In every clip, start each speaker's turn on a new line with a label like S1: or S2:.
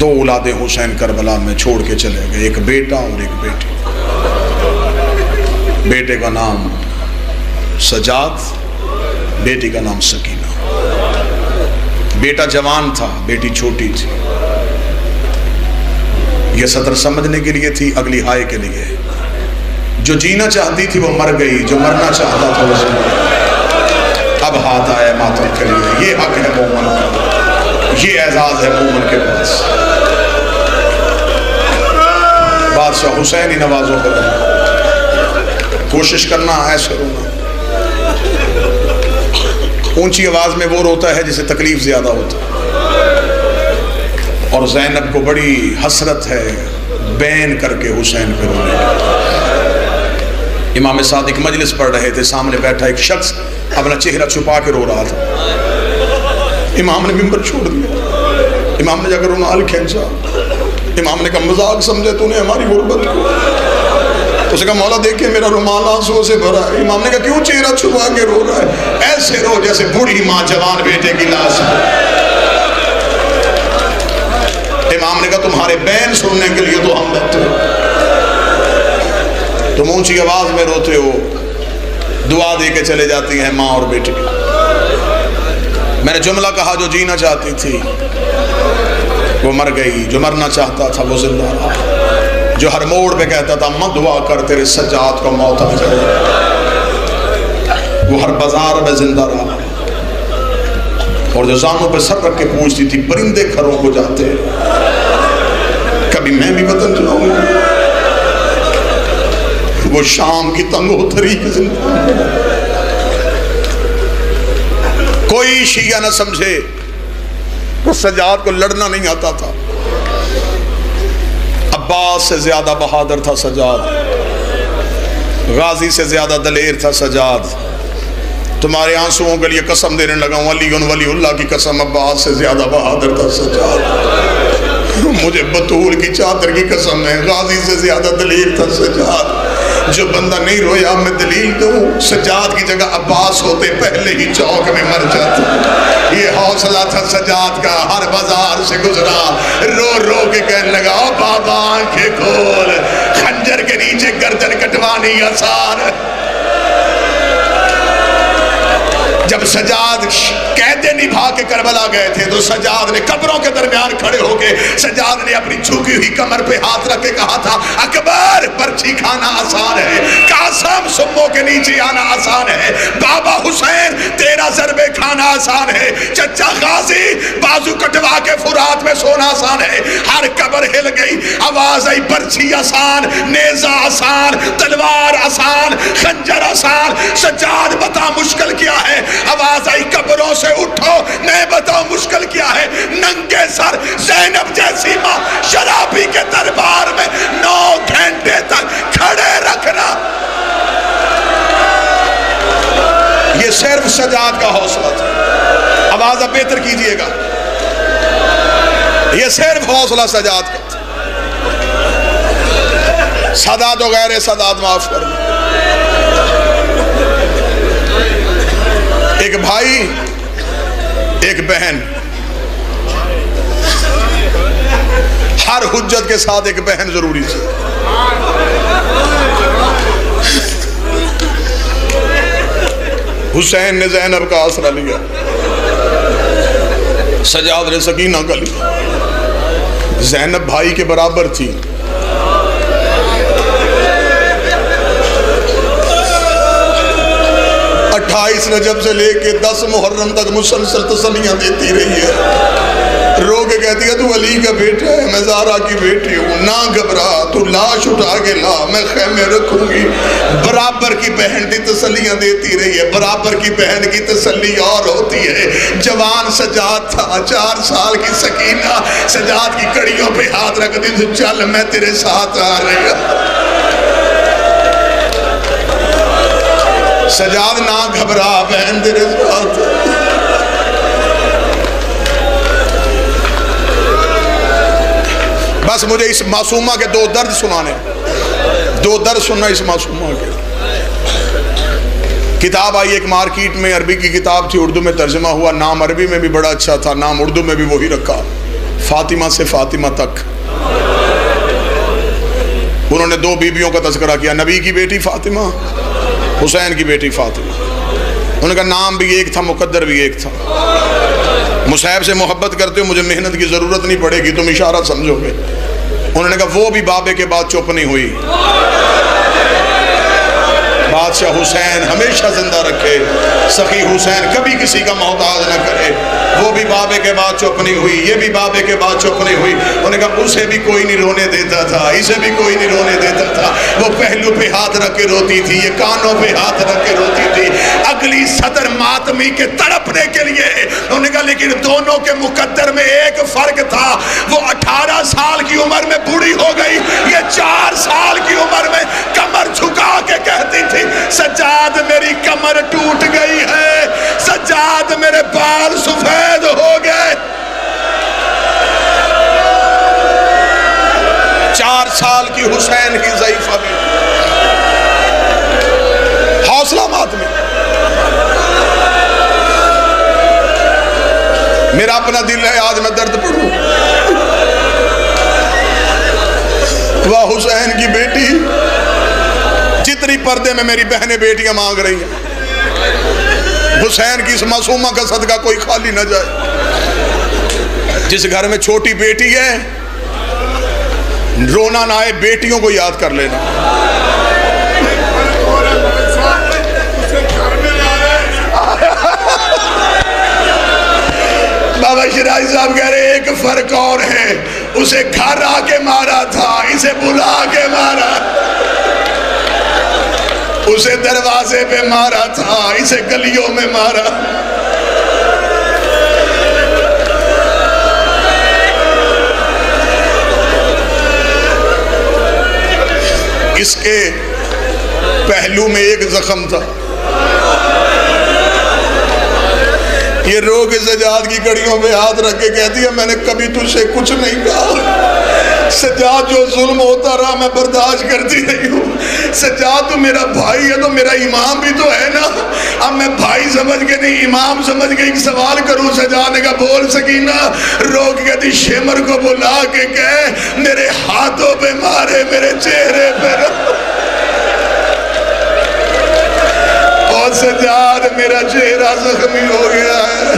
S1: دو اولاد حسین کربلا میں چھوڑ کے چلے گئے، ایک بیٹا اور ایک بیٹی۔ بیٹے کا نام سجاد، بیٹی کا نام سکینہ۔ بیٹا جوان تھا، بیٹی چھوٹی تھی۔ یہ سطر سمجھنے کے لیے تھی، اگلی ہائے کے لیے۔ جو جینا چاہتی تھی وہ مر گئی، جو مرنا چاہتا تھا وہ زندہ۔ اب ہاتھ آیا ماتم کے لیے، یہ حق ہے مومن کا، یہ اعزاز ہے مومن کے پاس۔ بادشاہ حسین ہی نوازوں پر کوشش کرنا ایسے رونا۔ اونچی آواز میں وہ روتا ہے جسے تکلیف زیادہ ہوتا ہے، اور زینب کو بڑی حسرت ہے بین کر کے حسین پہ رونے کی۔ امام صادق مجلس پڑھ رہے تھے، سامنے بیٹھا ایک شخص اپنا چہرہ چھپا کے رو رہا تھا۔ امام نے ممبر چھوڑ دیا، امام نے جا کر رومال کھینچا۔ امام نے کہا مذاق سمجھے تو نے ہماری غربت کو؟ اس نے کہا مولا دیکھیں میرا رومال آنسوؤں سے بھرا ہے۔ امام نے کہا کیوں چہرہ چھپا کے رو رہا ہے؟ ایسے رو جیسے بوڑھی ماں جوان بیٹے کی لاش ہے۔ امام نے کہا تمہارے بین سننے کے لیے تو ہم بیٹھے، تم اونچی آواز میں روتے ہو، دعا دے کے چلے جاتی ہیں ماں اور بیٹی۔ میں نے جملہ کہا جو جینا چاہتی تھی وہ مر گئی، جو مرنا چاہتا تھا وہ زندہ رہا، جو ہر موڑ پہ کہتا تھا ماں دعا کر تیرے سجاد کو موت آ جائے، وہ ہر بازار میں زندہ رہا۔ اور جو زانوں پہ سر رکھ کے پوچھتی تھی پرندے گھروں کو جاتے کبھی میں بھی وطن جاؤں گا، وہ شام کی تنگ و تھری کی زندہ۔ کوئی شیعہ نہ سمجھے کہ سجاد کو لڑنا نہیں آتا تھا۔ عباس سے زیادہ بہادر تھا سجاد، غازی سے زیادہ دلیر تھا سجاد۔ تمہارے آنسوؤں کے لیے قسم دینے لگا ہوں، علی ولی اللہ کی قسم، عباس سے زیادہ بہادر تھا سجاد۔ مجھے بطول کی چادر کی قسم ہے، غازی سے زیادہ دلیر تھا سجاد۔ جو بندہ نہیں رویا میں دلیل دوں، سجاد کی جگہ عباس ہوتے پہلے ہی چوک میں مر جاتا۔ یہ حوصلہ تھا سجاد کا، ہر بازار سے گزرا، رو رو کے کہنے لگا او بابا آنکھیں کھول، خنجر کے نیچے گردن کٹوانی آسان۔ جب سجاد قیدیں نبھا کے کربلا گئے تھے تو سجاد نے قبروں کے درمیان کھڑے ہو کے سجاد نے اپنی جھکی ہوئی کمر پہ ہاتھ رکھ کے کہا تھا اکبر پرچھی کھانا آسان ہے، قاسم سموں کے نیچے آنا آسان ہے، بابا حسین تیرا ضربے کھانا آسان ہے، چچا غازی بازو کٹوا کے فرات میں سونا آسان ہے۔ ہر قبر ہل گئی، آواز آئی پرچھی آسان، نیزہ آسان، تلوار آسان، خنجر آسان۔ سجاد بتا مشکل کیا ہے؟ آواز آئی قبروں سے اٹھو، میں بتاؤں مشکل کیا ہے؟ ننگے سر زینب جیسی ماں شرابی کے دربار میں 9 گھنٹے تک کھڑے رکھنا۔ یہ صرف سجاد کا حوصلہ تھا۔ آواز اب بہتر کیجئے گا، یہ صرف حوصلہ سجاد کا تھا۔ سادات و غیر سادات معاف کرنا۔ ایک بھائی ایک بہن، ہر حجت کے ساتھ ایک بہن ضروری تھی۔ حسین نے زینب کا آسرا لیا، سجاد نے سکینہ کا لیا۔ زینب بھائی کے برابر تھی، 28 رجب سے لے کے 10 محرم تک مسلسل تسلیاں دیتی رہی ہے، رو کے کہتی ہے تو علی کا بیٹا ہے، میں زہرا کی بیٹی ہوں، نہ گھبرا، تو لاش اٹھا کے لا، میں خیمے رکھوں گی۔ برابر کی بہن کی تسلیاں دیتی رہی ہے۔ برابر کی بہن کی تسلی اور ہوتی ہے۔ جوان سجاد تھا، 4 سال کی سکینہ سجاد کی کڑیوں پہ ہاتھ رکھتی تھی، چل میں تیرے ساتھ آ رہی ہوں۔ سجاد نہ گھبرا، بہن تیرے ساتھ۔ بس مجھے اس معصومہ کے 2 درد سنانے، 2 درد سننا اس معصومہ کے۔ کتاب آئی ایک مارکیٹ میں، عربی کی کتاب تھی، اردو میں ترجمہ ہوا، نام عربی میں بھی بڑا اچھا تھا، نام اردو میں بھی وہی رکھا، فاطمہ سے فاطمہ تک انہوں نے 2 بیویوں کا تذکرہ کیا، نبی کی بیٹی فاطمہ، حسین کی بیٹی فاطمہ. انہوں نے کہا نام بھی ایک تھا، مقدر بھی ایک تھا. مصعب سے محبت کرتے ہو، مجھے محنت کی ضرورت نہیں پڑے گی، تم اشارہ سمجھو گے. انہوں نے کہا وہ بھی بابے کے بعد چپ نہیں ہوئی. بادشاہ حسین ہمیشہ زندہ رکھے، سخی حسین کبھی کسی کا محتاج نہ کرے. وہ بھی بابے کے بعد چپ نہیں ہوئی، یہ بھی بابے کے بعد چپ نہیں ہوئی. انہوں نے کہا اسے بھی کوئی نہیں رونے دیتا تھا، اسے بھی کوئی نہیں رونے دیتا تھا. وہ پہلو پہ ہاتھ رکھ کے روتی تھی، یہ کانوں پہ ہاتھ رکھ کے روتی تھی. اگلی صدر ماتمی کے تڑپنے کے لیے. انہوں نے کہا لیکن دونوں کے مقدر میں ایک فرق تھا، وہ 18 سال کی عمر میں بوڑھی ہو گئی، یہ 4 سال کی عمر میں کمر جھکا کے کہتی تھی سجاد میری کمر ٹوٹ گئی ہے، سجاد میرے بال سفید ہو گئے. 4 سال کی حسین کی ضعیفہ بھی حوصلہ ماتمی. میرا اپنا دل ہے، آج میں درد پڑھوں. واہ حسین کی بیٹی، جتنی پردے میں میری بہنیں بیٹیاں مانگ رہی ہیں، حسین کی اس معصومہ کا صدقہ کوئی خالی نہ جائے. جس گھر میں چھوٹی بیٹی ہے رونا نہ آئے، بیٹیوں کو یاد کر لینا. بابا شیراز صاحب کہہ رہے ایک فرق اور ہے، اسے گھر آ کے مارا تھا، اسے بلا کے مارا، اسے دروازے پہ مارا تھا، اسے گلیوں میں مارا. اس کے پہلو میں ایک زخم تھا. یہ رو کے سجاد کی کڑیوں پہ ہاتھ رکھ کے کہتی ہے میں نے کبھی تجھ سے کچھ نہیں کہا، سجاد جو ظلم ہوتا رہا میں برداشت کرتی رہی ہوں. سجاد تو میرا بھائی ہے تو میرا امام بھی تو ہے نا. اب میں بھائی سمجھ کے نہیں امام سمجھ کے ایک سوال کروں. سجاد نے کہا بول سکینہ. رو کے کہتی شمر کو بلا کے کہے میرے ہاتھوں پہ مارے، میرے چہرے پہ اور سجاد میرا چہرہ زخمی ہو گیا ہے.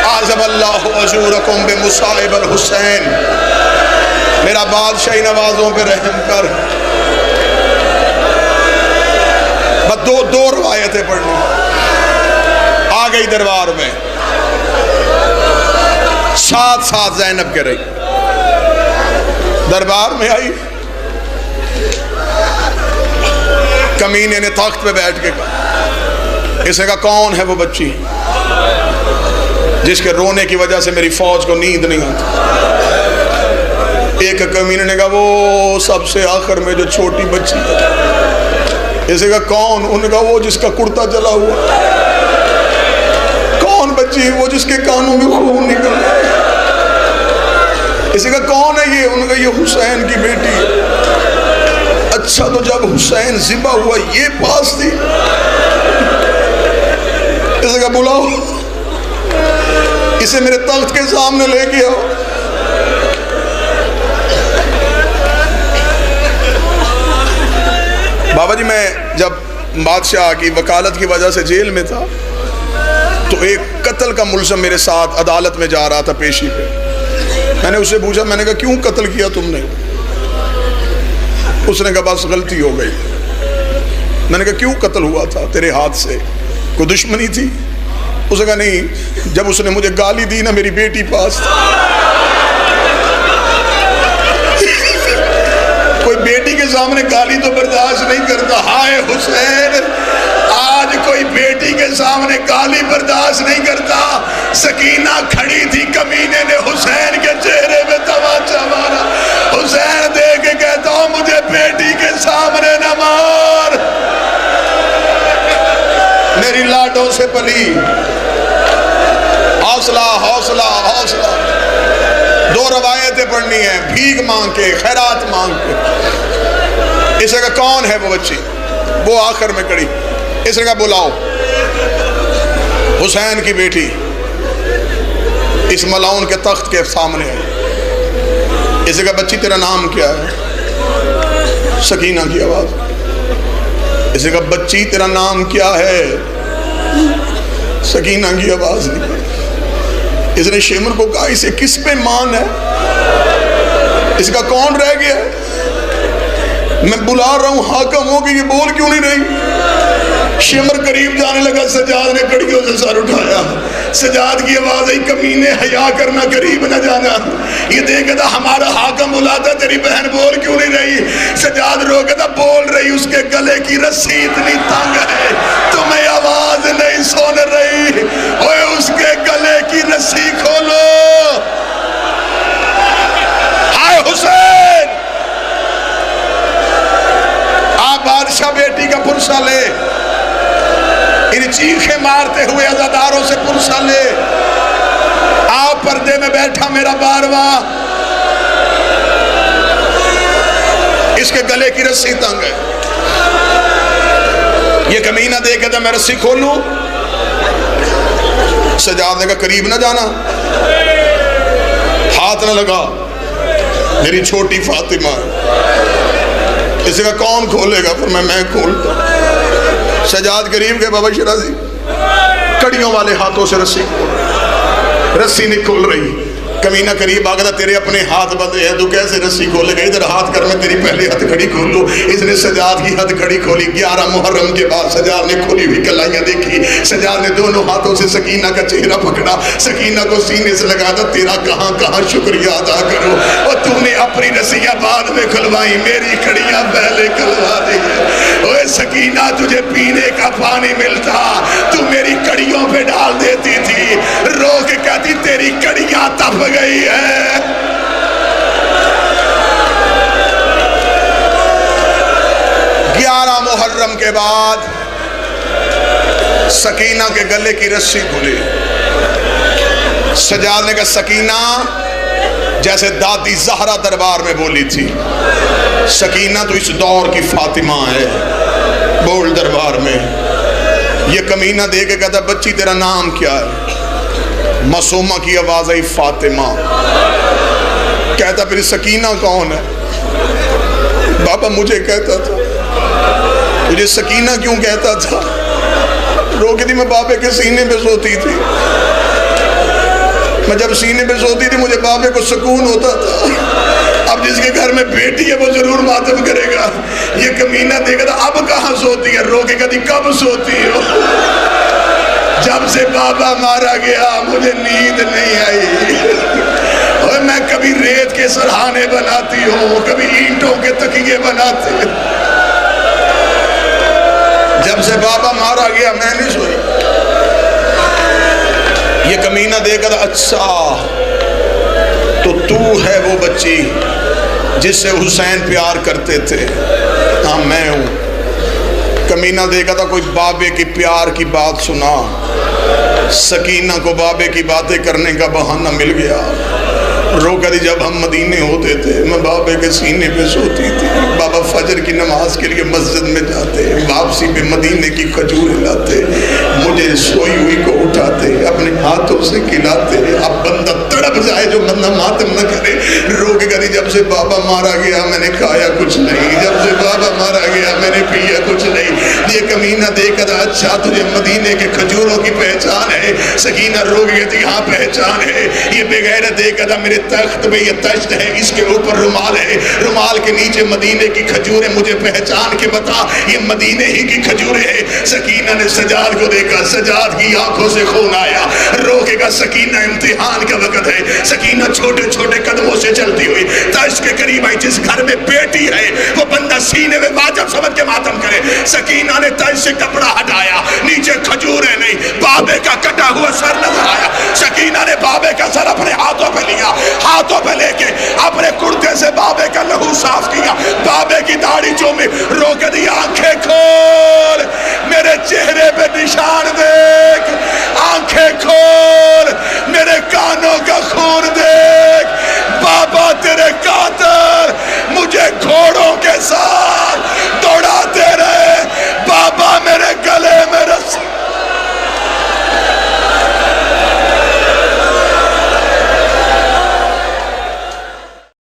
S1: عظم اللہ اجورکم بمصائب الحسین. میرا بادشاہی نوازوں پہ رحم کر. بس دو روایتیں پڑھنی. آ گئی دربار میں، ساتھ زینب کے رہی. دربار میں آئی، کمینے نے تخت پہ بیٹھ کے کہا، اس نے کہا کون ہے وہ بچی جس کے رونے کی وجہ سے میری فوج کو نیند نہیں آتی؟ ایک کمینے نے کہا وہ سب سے آخر میں جو چھوٹی بچی ہے. اس نے کہا کون؟ انہوں نے کہا وہ جس کا کرتا جلا ہوا. کون بچی؟ وہ جس کے کانوں میں خون نکل رہا ہے. اس نے کہا کون ہے یہ؟ انہوں نے کہا یہ حسین کی بیٹی ہے. اچھا تو جب حسین ذبح ہوا یہ پاس تھی؟ اس نے کہا بلاؤ اسے میرے تخت کے سامنے لے کے آؤ. بابا جی میں جب بادشاہ کی وکالت کی وجہ سے جیل میں تھا تو ایک قتل کا ملزم میرے ساتھ عدالت میں جا رہا تھا پیشی پہ. میں نے اسے پوچھا، میں نے کہا کیوں قتل کیا تم نے؟ اس نے کہا بس غلطی ہو گئی. میں نے کہا کیوں قتل ہوا تھا تیرے ہاتھ سے؟ کوئی دشمنی تھی؟ اس نے کہا نہیں، جب اس نے مجھے گالی دی نا میری بیٹی پاس تھی. کوئی بیٹی کے سامنے گالی تو برداشت نہیں کرتا. ہائے حسین، آج کوئی بیٹی کے سامنے گالی برداشت نہیں کرتا. سکینہ کھڑی تھی، کمینے نے حسین کے چہرے میں تماچا مارا. حسین دے کے کہتا ہوں مجھے بیٹی کے سامنے نہ مار. میری لاڈوں سے پلی. حوصلہ حوصلہ حوصلہ. 2 روایتیں پڑھنی ہیں، بھیک مانگ کے، خیرات مانگ کے. اس نے کہا کون ہے وہ بچی؟ وہ آخر میں کڑی. اس نے کہا بلاؤ حسین کی بیٹی. اس ملعون کے تخت کے سامنے ہے۔ اسے کہا بچی تیرا نام کیا ہے؟ سکینہ کی آواز۔ اسے کہا بچی تیرا نام کیا ہے؟ سکینہ کی آواز نہیں۔ اس نے شیمر کو کہا اسے کس پہ مان ہے؟ اس کا کون رہ گیا ہے؟ میں بلا رہا ہوں حاکم ہو کہ یہ بول کیوں نہیں رہی؟ شیمر قریب جانے لگا، سجاد نے کڑیوں سے سر اٹھایا۔ سجاد کی آواز آئی کمینے حیا کرنا، قریب نہ جانا۔ یہ دیکھا تھا ہمارا حاکم بلاتا، تیری بہن بول کیوں نہیں رہی؟ سجاد رو کہتا بول رہی، اس کے گلے کی رسی اتنی تنگ ہے تمہیں آواز نہیں سن رہی۔ اوے اس کے گلے کی رسی کھولو۔ ہائے حسین، آپ بادشاہ بیٹی کا پرسہ لے، ان چیخیں مارتے ہوئے عزاداروں سے پرسہ لے۔ آپ پردے میں بیٹھا میرا بارواں، اس کے گلے کی رسی تنگ ہے۔ یہ کمینہ دیکھا تھا میں رسی کھولوں؟ سجاد نے کہا قریب نہ جانا، ہاتھ نہ لگا، میری چھوٹی فاطمہ۔ اسے کہا کون کھولے گا؟ پھر میں کھولتا۔ سجاد قریب گئے، بابا شرازی کڑیوں والے ہاتھوں سے رسی کھول، رسی نہیں کھول رہی۔ کمینہ قریب آگا تھا، تیرے اپنے ہاتھ بندے ہیں، تو کیسے رسی کھولے گا؟ ادھر ہاتھ کر، میں تیری پہلے ہتھ کھڑی کھول لوں۔ اس نے سجاد کی ہتھ کھڑی کھولی۔ 11 محرم کے بعد سجاد نے کھولی ہوئی کلائیاں دیکھی۔ سجاد نے دونوں ہاتھوں سے سکینہ کا چہرہ پکڑا، سکینہ کو سینے سے لگا تھا، تیرا کہاں کہاں شکریہ ادا کرو، اور تو نے اپنی رسیاں بعد میں کھلوائی، میری کھڑیاں پہلے کھلوا دی ہے۔ اوے سکینہ، تجھے پینے کا پانی ملتا، تو میری کڑیوں پہ ڈال دیتی تھی، رو کے کہتی تیری کڑیاں تپ گئی ہے۔ 11 محرم کے بعد سکینہ کے گلے کی رسی کھلی۔ سجاد نے کہا سکینہ، جیسے دادی زہرا دربار میں بولی تھی، سکینہ تو اس دور کی فاطمہ ہے، بول دربار میں۔ یہ کمینہ دے کے کہتا بچی تیرا نام کیا ہے؟ معصومہ کی آواز آئی فاطمہ۔ کہتا پھر سکینہ کون ہے؟ بابا مجھے کہتا تھا۔ تجھے سکینہ کیوں کہتا تھا؟ رو کے تھی، میں بابے کے سینے پہ سوتی تھی، میں جب سینے پہ سوتی تھی مجھے بابے کو سکون ہوتا تھا۔ اب جس کے گھر میں بیٹی ہے وہ ضرور ماتم کرے گا۔ یہ کمینہ دیکھا تھا اب کہاں سوتی ہے، رو کے کہتی کب سوتی ہو؟ جب سے بابا مارا گیا مجھے نیند نہیں آئی، اور میں کبھی ریت کے سرہانے بناتی ہوں، کبھی اینٹوں کے تکیے بناتی ہوں، جب سے بابا مارا گیا میں نہیں سوئی۔ یہ کمینہ دیکھا تھا اچھا تو ہے وہ بچی جس سے حسین پیار کرتے تھے؟ ہاں میں ہوں۔ کمینہ دیکھا تھا کوئی بابے کی پیار کی بات سنا، سکینہ کو بابے کی باتیں کرنے کا بہانہ مل گیا۔ رو کہتی جب ہم مدینے ہوتے تھے میں بابے کے سینے پہ سوتی تھی، بابا فجر کی نماز کے لیے مسجد میں جاتے، واپسی پہ مدینے کی کھجور لاتے، مجھے سوئی ہوئی کو اٹھاتے، اپنے ہاتھوں سے کھلاتے۔ اب بندہ تڑپ جائے جو بندہ ماتم نہ کرے۔ رو کے کہتی جب سے بابا مارا گیا میں نے کھایا کچھ نہیں، جب سے بابا مارا گیا میں نے پیا کچھ نہیں۔ یہ کمینہ دیکھا تھا اچھا تجھے مدینے کے کھجوروں کی پہچان ہے؟ سکینہ رو کے کہتی ہاں پہچان ہے۔ یہ بغیرت دیکھا تھا میرے تخت پہ یہ تشت ہے، اس کے اوپر رومال ہے، رومال کے نیچے مدینے کی کھجوریں، مجھے پہچان کے بتا یہ مدینے ہی کی کھجوریں ہیں۔ سکینہ نے سجاد کو دیکھا، سجاد کی آنکھوں سے خون آیا، رو کے کہا سکینہ امتحان کا وقت ہے۔ سکینہ چھوٹے چھوٹے قدموں سے چلتی ہوئی تشت کے قریب آئی، جس گھر میں بیٹی ہے وہ بندہ سینے میں واجب سمجھ کے ماتم کرے۔ سکینہ نے تشت سے کپڑا ہٹایا، نیچے کھجوریں نہیں، بابے کا کٹا ہوا سر نظر آیا۔ سکینہ نے بابے کا سر اپنے ہاتھوں پہ لیا، ہاتھوں پہ لے کے اپنے کرتے سے بابے کا لہو صاف کیا، بابے کی داڑھی چومی، رو کے دی آنکھیں کھول، میرے چہرے پہ نشان دیکھ، آنکھیں کھول۔